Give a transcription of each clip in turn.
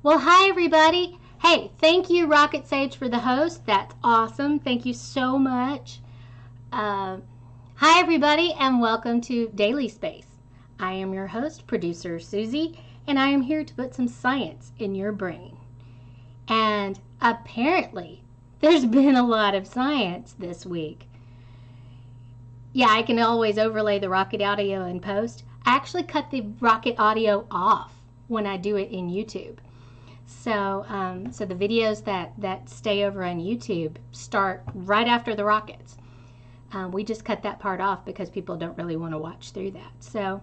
Well, hi everybody. Hey, thank you Rocket Sage for the host. That's awesome. Thank you so much. Hi everybody and welcome to Daily Space. I am your host, producer Susie, and I am here to put some science in your brain. And apparently, there's been a lot of science this week. Yeah, I can always overlay the rocket audio in post. I actually cut the rocket audio off when I do it in YouTube. So the videos that stay over on YouTube start right after the rockets. We just cut that part off because people don't really want to watch through that. So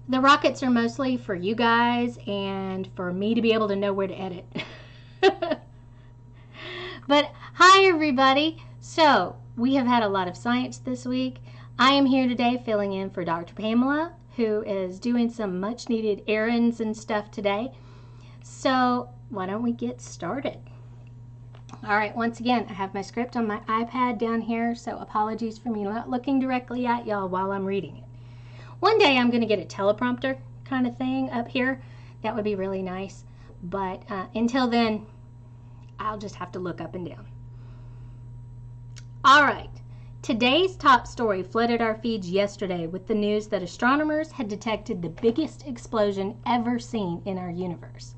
the rockets are mostly for you guys and for me to be able to know where to edit. But hi everybody. So we have had a lot of science this week. I am here today filling in for Dr. Pamela, who is doing some much needed errands and stuff today. So why don't we get started? All right, once again, I have my script on my iPad down here, so apologies for me not looking directly at y'all while I'm reading it. One day I'm going to get a teleprompter kind of thing up here. That would be really nice. But until then, I'll just have to look up and down. All right. Today's top story flooded our feeds yesterday with the news that astronomers had detected the biggest explosion ever seen in our universe.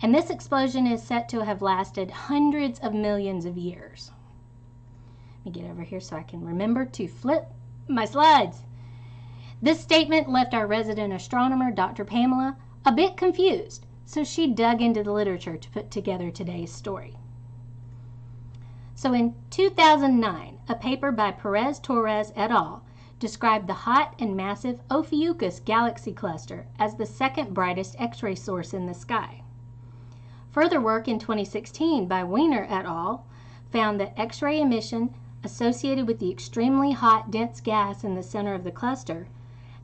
And this explosion is set to have lasted hundreds of millions of years. Let me get over here so I can remember to flip my slides. This statement left our resident astronomer, Dr. Pamela, a bit confused, so she dug into the literature to put together today's story. So in 2009, a paper by Perez Torres et al. Described the hot and massive Ophiuchus galaxy cluster as the second brightest X-ray source in the sky. Further work in 2016 by Wiener et al. Found that X-ray emission associated with the extremely hot, dense gas in the center of the cluster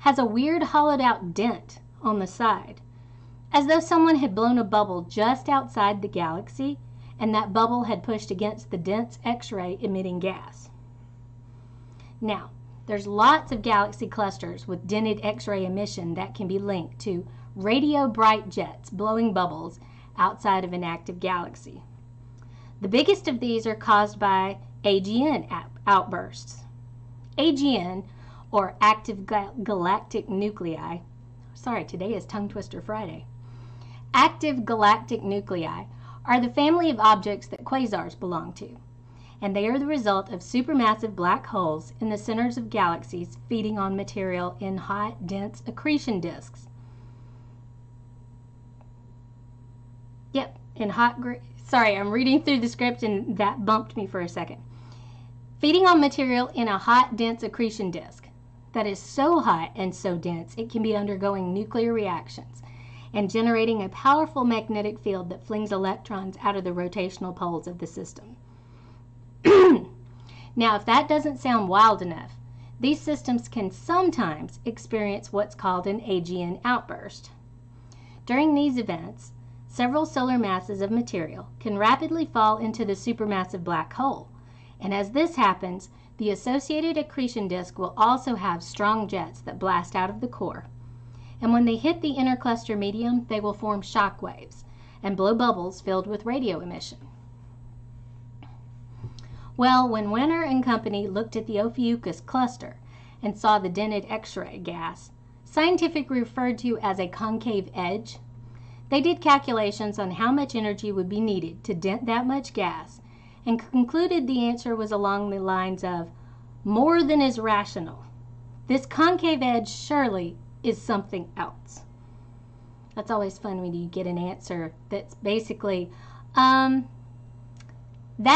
has a weird hollowed-out dent on the side, as though someone had blown a bubble just outside the galaxy and that bubble had pushed against the dense X-ray emitting gas. Now, there's lots of galaxy clusters with dented X-ray emission that can be linked to radio bright jets blowing bubbles outside of an active galaxy. The biggest of these are caused by AGN outbursts. AGN, or active galactic nuclei, sorry, today is Tongue Twister Friday. Active galactic nuclei are the family of objects that quasars belong to, and they are the result of supermassive black holes in the centers of galaxies feeding on material in hot, dense accretion disks. Yep, sorry, I'm reading through the script and that bumped me for a second. Feeding on material in a hot, dense accretion disk that is so hot and so dense it can be undergoing nuclear reactions and generating a powerful magnetic field that flings electrons out of the rotational poles of the system. Now, if that doesn't sound wild enough, these systems can sometimes experience what's called an AGN outburst. During these events, several solar masses of material can rapidly fall into the supermassive black hole, and as this happens, the associated accretion disk will also have strong jets that blast out of the core. And when they hit the intercluster medium, they will form shock waves and blow bubbles filled with radio emission. Well, when Wiener and company looked at the Ophiuchus cluster and saw the dented X-ray gas, scientific referred to as a concave edge, they did calculations on how much energy would be needed to dent that much gas and concluded the answer was along the lines of more than is rational. This concave edge surely is something else. That's always fun when you get an answer that's basically, that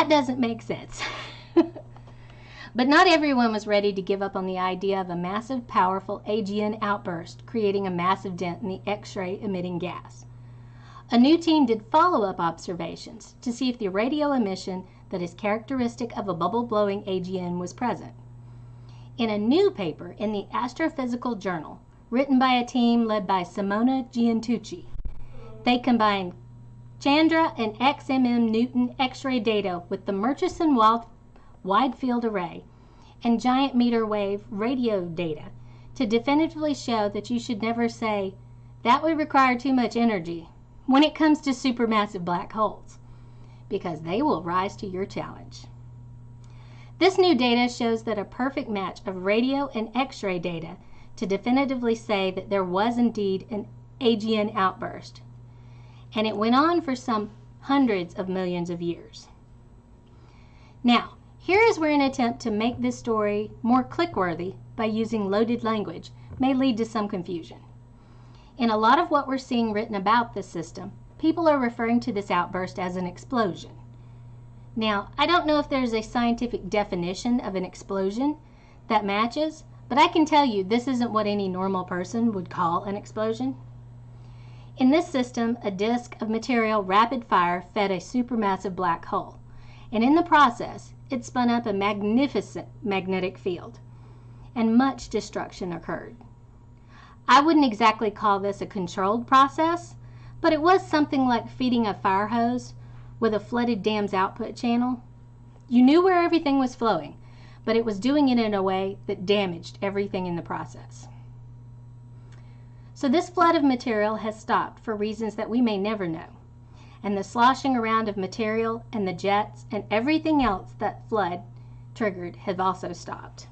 doesn't make sense. But not everyone was ready to give up on the idea of a massive, powerful AGN outburst creating a massive dent in the X-ray emitting gas. A new team did follow-up observations to see if the radio emission that is characteristic of a bubble-blowing AGN was present. In a new paper in the Astrophysical Journal, written by a team led by Simona Giantucci, they combined Chandra and XMM Newton X-ray data with the Murchison Wide Field Array and giant meter wave radio data to definitively show that you should never say, that would require too much energy, when it comes to supermassive black holes, because they will rise to your challenge. This new data shows that a perfect match of radio and X-ray data to definitively say that there was indeed an Aegean outburst, and it went on for some hundreds of millions of years. Now, here is where an attempt to make this story more click-worthy by using loaded language may lead to some confusion. In a lot of what we're seeing written about this system, people are referring to this outburst as an explosion. Now, I don't know if there's a scientific definition of an explosion that matches, but I can tell you this isn't what any normal person would call an explosion. In this system, a disk of material rapid fire fed a supermassive black hole, and in the process, it spun up a magnificent magnetic field, and much destruction occurred. I wouldn't exactly call this a controlled process, but it was something like feeding a fire hose with a flooded dam's output channel. You knew where everything was flowing, but it was doing it in a way that damaged everything in the process. So this flood of material has stopped for reasons that we may never know, and the sloshing around of material and the jets and everything else that flood triggered have also stopped.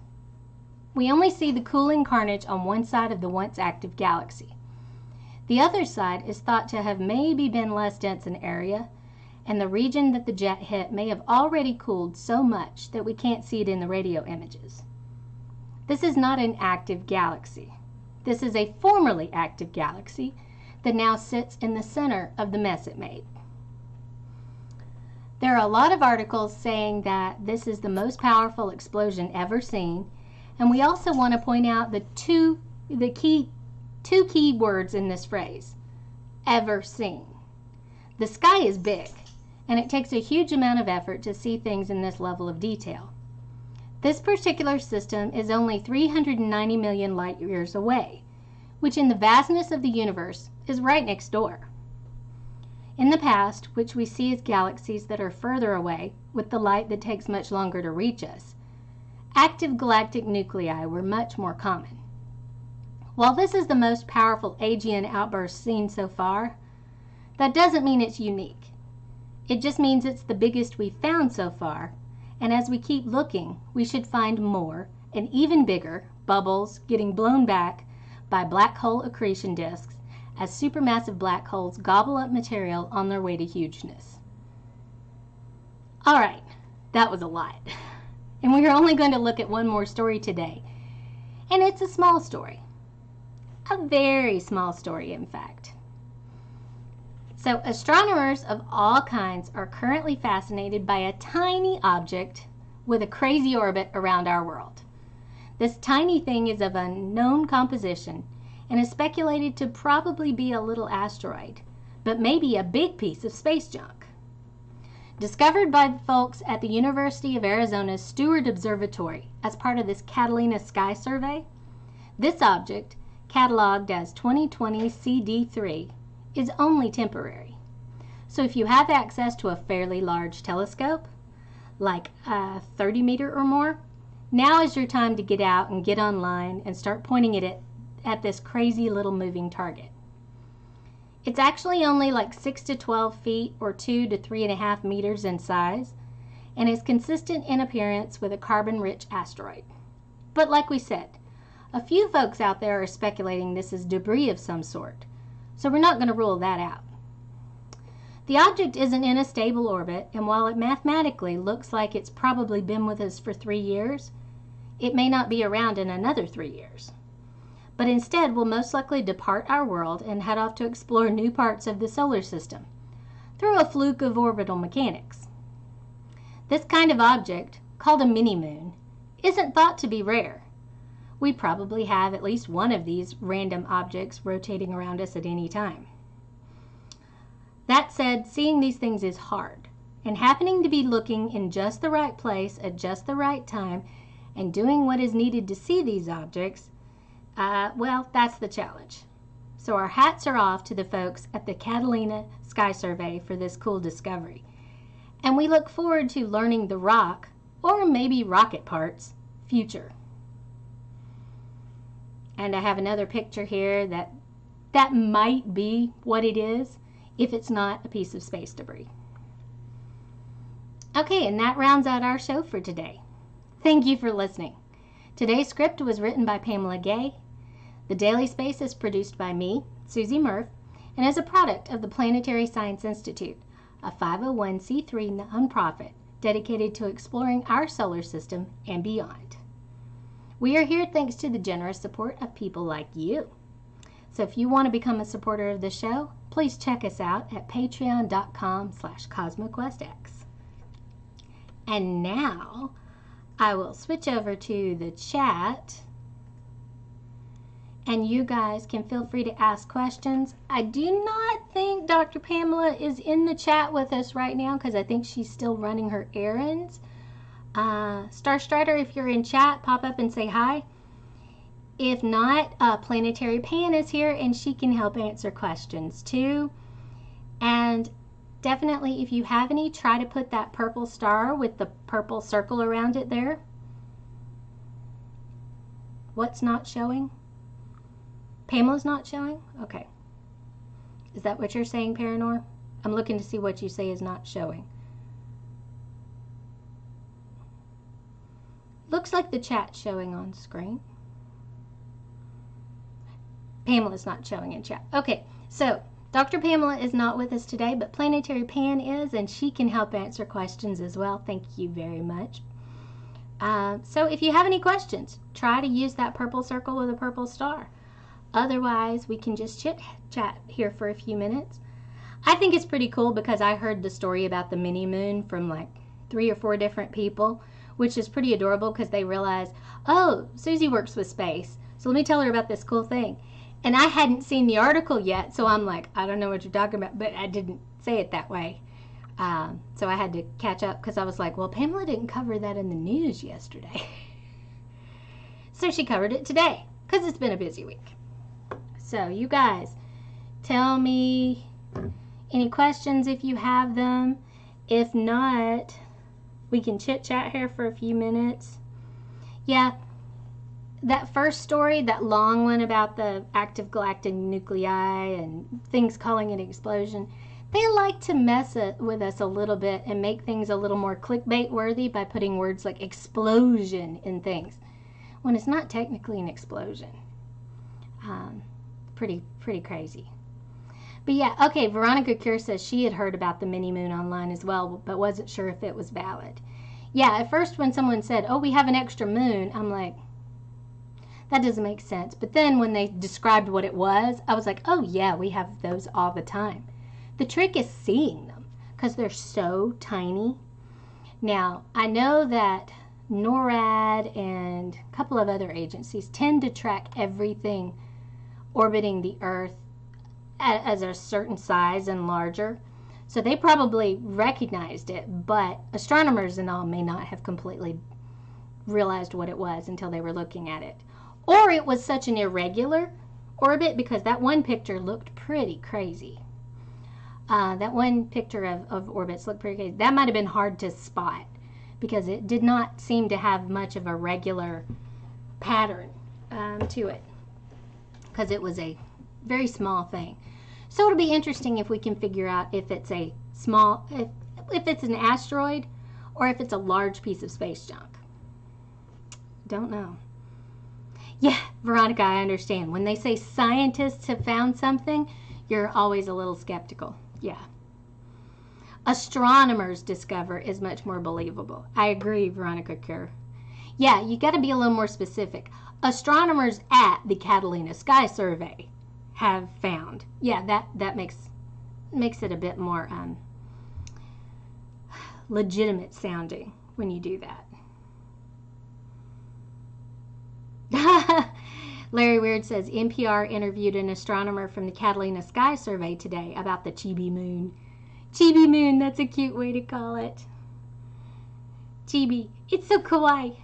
We only see the cooling carnage on one side of the once active galaxy. The other side is thought to have maybe been less dense in area, and the region that the jet hit may have already cooled so much that we can't see it in the radio images. This is not an active galaxy. This is a formerly active galaxy that now sits in the center of the mess it made. There are a lot of articles saying that this is the most powerful explosion ever seen, and we also want to point out the two key words in this phrase: ever seen. The sky is big, and it takes a huge amount of effort to see things in this level of detail. This particular system is only 390 million light years away, which in the vastness of the universe is right next door. In the past, which we see as galaxies that are further away with the light that takes much longer to reach us, active galactic nuclei were much more common. While this is the most powerful Aegean outburst seen so far, that doesn't mean it's unique. It just means it's the biggest we've found so far, and as we keep looking, we should find more and even bigger bubbles getting blown back by black hole accretion disks as supermassive black holes gobble up material on their way to hugeness. All right, that was a lot. And we are only going to look at one more story today, and it's a small story. A very small story, in fact. So astronomers of all kinds are currently fascinated by a tiny object with a crazy orbit around our world. This tiny thing is of unknown composition and is speculated to probably be a little asteroid, but maybe a big piece of space junk. Discovered by the folks at the University of Arizona's Steward Observatory as part of this Catalina Sky Survey, this object, cataloged as 2020 CD3, is only temporary. So if you have access to a fairly large telescope, like a 30 meter or more, now is your time to get out and get online and start pointing it at this crazy little moving target. It's actually only like 6 to 12 feet or 2 to 3.5 meters in size, and is consistent in appearance with a carbon-rich asteroid. But like we said, a few folks out there are speculating this is debris of some sort, so we're not going to rule that out. The object isn't in a stable orbit, and while it mathematically looks like it's probably been with us for 3 years, it may not be around in another 3 years. But instead will most likely depart our world and head off to explore new parts of the solar system through a fluke of orbital mechanics. This kind of object, called a mini-moon, isn't thought to be rare. We probably have at least one of these random objects rotating around us at any time. That said, seeing these things is hard, and happening to be looking in just the right place at just the right time and doing what is needed to see these objects, well, that's the challenge. So our hats are off to the folks at the Catalina Sky Survey for this cool discovery. And we look forward to learning the rock, or maybe rocket parts, future. And I have another picture here that might be what it is. if it's not a piece of space debris. Okay, and that rounds out our show for today. Thank you for listening. Today's script was written by Pamela Gay. The Daily Space is produced by me, Susie Murph, and is a product of the Planetary Science Institute, a 501c3 nonprofit dedicated to exploring our solar system and beyond. We are here thanks to the generous support of people like you. So if you want to become a supporter of the show, please check us out at patreon.com/CosmoQuestX. And now I will switch over to the chat, and you guys can feel free to ask questions. I do not think Dr. Pamela is in the chat with us right now because I think she's still running her errands. Star Strider, if you're in chat, pop up and say hi. If not, Planetary Pan is here and she can help answer questions too. And definitely, if you have any, try to put that purple star with the purple circle around it there. What's not showing? Pamela's not showing? Okay. Is that what you're saying, Paranor? I'm looking to see what you say is not showing. Looks like the chat's showing on screen. Pamela's not showing in chat. Okay, so Dr. Pamela is not with us today, but Planetary Pan is, and she can help answer questions as well. Thank you very much. So if you have any questions, try to use that purple circle with a purple star. Otherwise, we can just chit-chat here for a few minutes. I think it's pretty cool because I heard the story about the mini moon from like 3 or 4 different people, which is pretty adorable because they realize, oh, Susie works with space, so let me tell her about this cool thing. And I hadn't seen the article yet, so I'm like, I don't know what you're talking about, but I didn't say it that way. So I had to catch up because I was like, well, Pamela didn't cover that in the news yesterday. So she covered it today because it's been a busy week. So you guys, tell me any questions if you have them. If not, we can chit-chat here for a few minutes. Yeah, that first story, that long one about the active galactic nuclei and things calling it an explosion, they like to mess with us a little bit and make things a little more clickbait worthy by putting words like explosion in things when it's not technically an explosion. Pretty crazy. But yeah, okay, Veronica Cure says she had heard about the mini moon online as well, but wasn't sure if it was valid. Yeah, at first when someone said, oh, we have an extra moon, I'm like, that doesn't make sense. But then when they described what it was, I was like, oh yeah, we have those all the time. The trick is seeing them because they're so tiny. Now, I know that NORAD and a couple of other agencies tend to track everything orbiting the Earth as a certain size and larger. So they probably recognized it, but astronomers and all may not have completely realized what it was until they were looking at it. Or it was such an irregular orbit because that one picture looked pretty crazy. That one picture of orbits looked pretty crazy. That might have been hard to spot because it did not seem to have much of a regular pattern to it because it was a very small thing. So it'll be interesting if we can figure out if it's a small, if it's an asteroid or if it's a large piece of space junk. Don't know. Yeah, Veronica, I understand. When they say scientists have found something, you're always a little skeptical. Yeah. Astronomers discover is much more believable. I agree, Veronica Kerr. Yeah, you got to be a little more specific. Astronomers at the Catalina Sky Survey have found. Yeah, that makes it a bit more legitimate sounding when you do that. Larry Weird says NPR interviewed an astronomer from the Catalina Sky Survey today about the Chibi moon. Chibi moon, that's a cute way to call it. Chibi, it's so kawaii.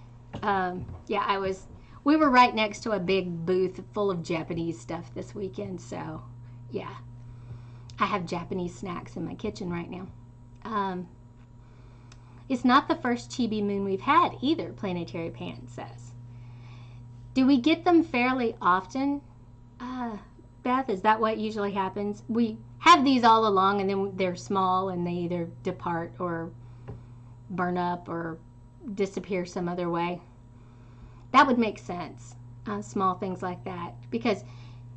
Yeah, we were right next to a big booth full of Japanese stuff this weekend, so yeah. I have Japanese snacks in my kitchen right now. It's not the first Chibi moon we've had either, Planetary Pan says. Do we get them fairly often? Beth, is that what usually happens? We have these all along, and then they're small and they either depart or burn up or disappear some other way. That would make sense, small things like that, because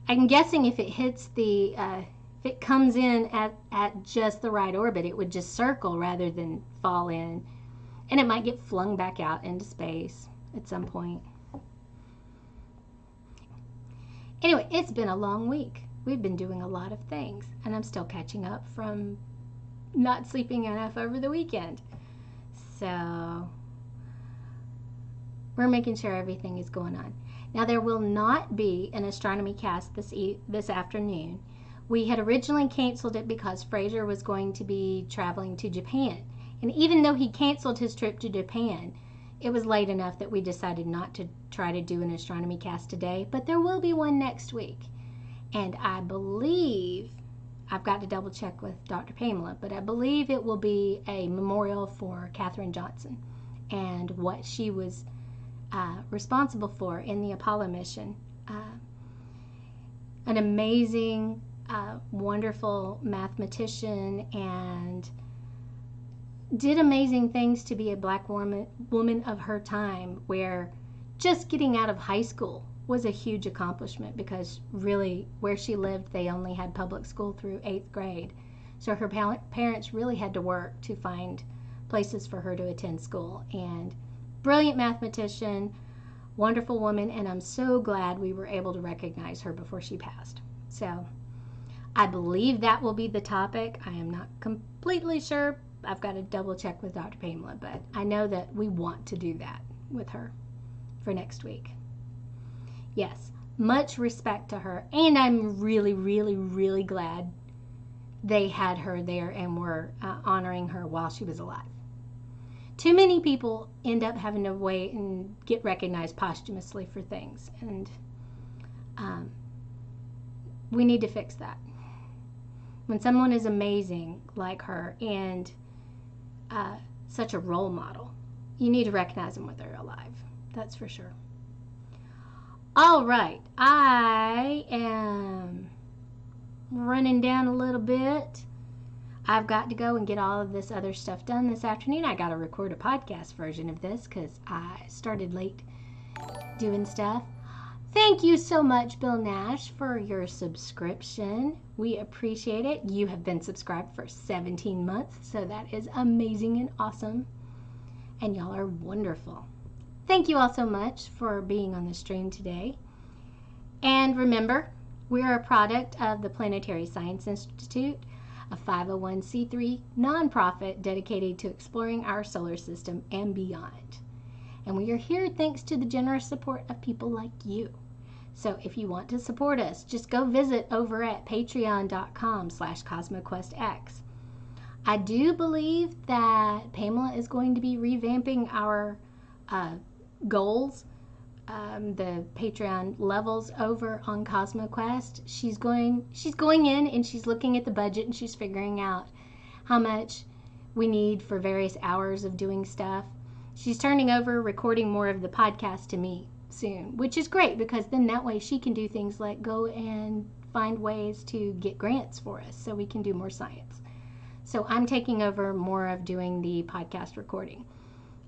I'm guessing if it hits if it comes in at just the right orbit, it would just circle rather than fall in, and it might get flung back out into space at some point. Anyway, it's been a long week. We've been doing a lot of things, and I'm still catching up from not sleeping enough over the weekend. So we're making sure everything is going on. Now, there will not be an astronomy cast this afternoon. We had originally canceled it because Fraser was going to be traveling to Japan. And even though he canceled his trip to Japan, it was late enough that we decided not to try to do an astronomy cast today. But there will be one next week. And I believe, I've got to double check with Dr. Pamela, but I believe it will be a memorial for Katherine Johnson and what she was responsible for in the Apollo mission. An amazing, wonderful mathematician, and did amazing things to be a black woman of her time, where just getting out of high school was a huge accomplishment, because really where she lived, they only had public school through 8th grade. So her parents really had to work to find places for her to attend school. And brilliant mathematician, wonderful woman, and I'm so glad we were able to recognize her before she passed. So I believe that will be the topic. I am not completely sure. I've got to double check with Dr. Pamela, but I know that we want to do that with her for next week. Yes, much respect to her, and I'm really, really, really glad they had her there and were honoring her while she was alive. Too many people end up having to wait and get recognized posthumously for things, and we need to fix that. When someone is amazing like her and such a role model, you need to recognize them when they're alive. That's for sure. All right, I am running down a little bit. I've got to go and get all of this other stuff done this afternoon. I got to record a podcast version of this because I started late doing stuff. Thank you so much, Bill Nash, for your subscription. We appreciate it. You have been subscribed for 17 months, so that is amazing and awesome. And y'all are wonderful. Thank you all so much for being on the stream today. And remember, we are a product of the Planetary Science Institute, a 501c3 nonprofit dedicated to exploring our solar system and beyond. And we are here thanks to the generous support of people like you. So if you want to support us, just go visit over at patreon.com/CosmoQuestX. I do believe that Pamela is going to be revamping our goals, the Patreon levels over on CosmoQuest. She's going in and she's looking at the budget and she's figuring out how much we need for various hours of doing stuff. She's turning over recording more of the podcast to me soon, which is great, because then that way she can do things like go and find ways to get grants for us so we can do more science. So I'm taking over more of doing the podcast recording.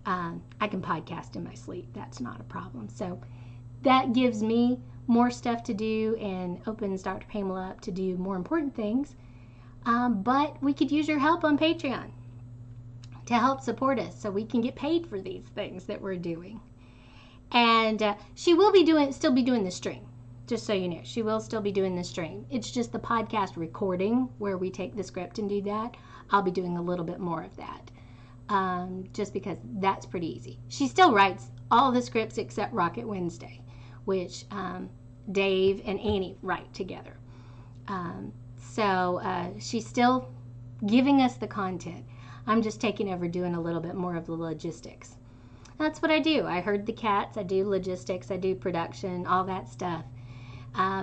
I can podcast in my sleep. That's not a problem. So that gives me more stuff to do and opens Dr. Pamela up to do more important things. But we could use your help on Patreon to help support us so we can get paid for these things that we're doing. And she will still be doing the stream, just so you know. She will still be doing the stream. It's just the podcast recording where we take the script and do that. I'll be doing a little bit more of that. Just because that's pretty easy. She still writes all the scripts except Rocket Wednesday, which Dave and Annie write together. So she's still giving us the content. I'm just taking over doing a little bit more of the logistics. That's what I do. I herd the cats. I do logistics. I do production, all that stuff.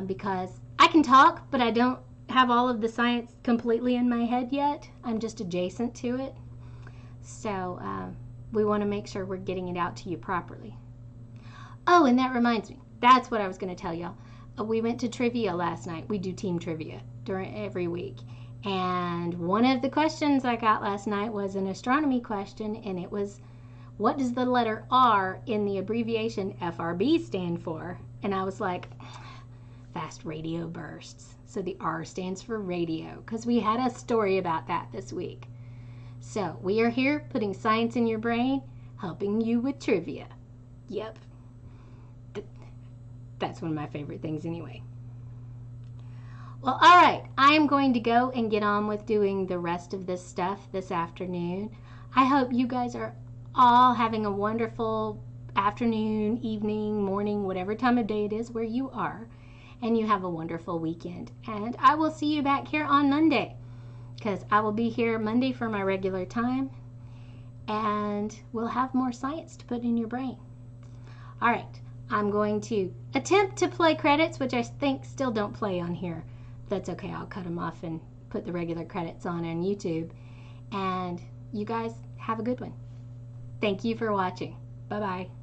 Because I can talk, but I don't have all of the science completely in my head yet. I'm just adjacent to it. So we want to make sure we're getting it out to you properly. Oh, and that reminds me. That's what I was going to tell y'all. We went to trivia last night. We do team trivia every week. And one of the questions I got last night was an astronomy question, and it was, what does the letter R in the abbreviation FRB stand for? And I was like, fast radio bursts. So the R stands for radio, because we had a story about that this week. So we are here putting science in your brain, helping you with trivia. Yep. That's one of my favorite things anyway. Well, all right. I'm going to go and get on with doing the rest of this stuff this afternoon. I hope you guys are all having a wonderful afternoon, evening, morning, whatever time of day it is where you are. And you have a wonderful weekend. And I will see you back here on Monday, because I will be here Monday for my regular time. And we'll have more science to put in your brain. All right. I'm going to attempt to play credits, which I think still don't play on here. That's okay. I'll cut them off and put the regular credits on YouTube. And you guys have a good one. Thank you for watching. Bye-bye.